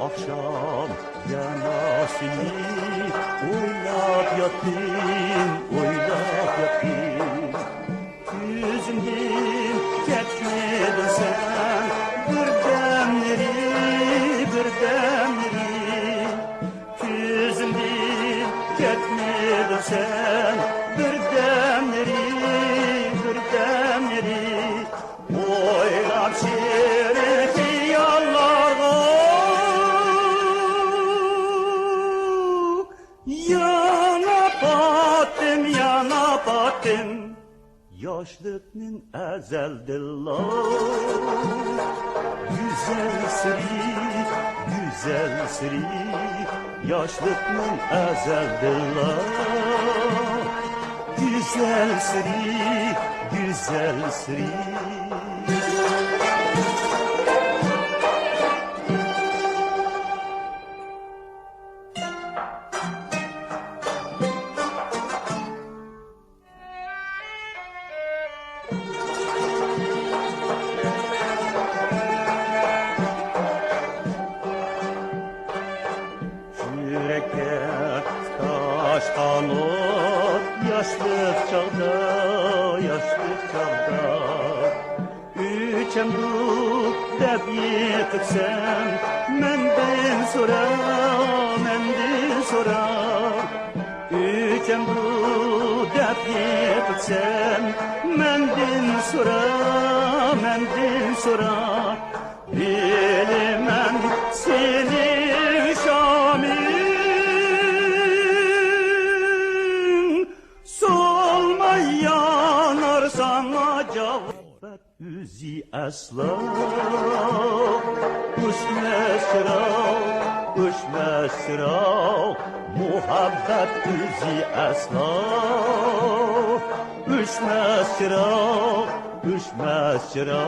akşam yanasını oylap yattım, oylap yattım. Yüzümden ketmedin sen birdemleri, birdemleri. Yüzümden ketmedin sen birdemleri, birdemleri. Oylap şerefli yollarda yana battım, yana battım. Yaşlıkның əzəldirlər. Güzel siri, güzel siri. Yaşlıkның əzəldirlər. Güzel siri, güzel siri. Kanot yaşlık çağda, yaşlık çağda. Üçem duk deb yetipsem, menden sora, menden sora. Üçem duk deb yetipsem, menden sora, menden sora. Bilemem senin şamin. Üzü asla uçmazsıra, uçmazsıra. Muhabbet üzü asla uçmazsıra, uçmazsıra.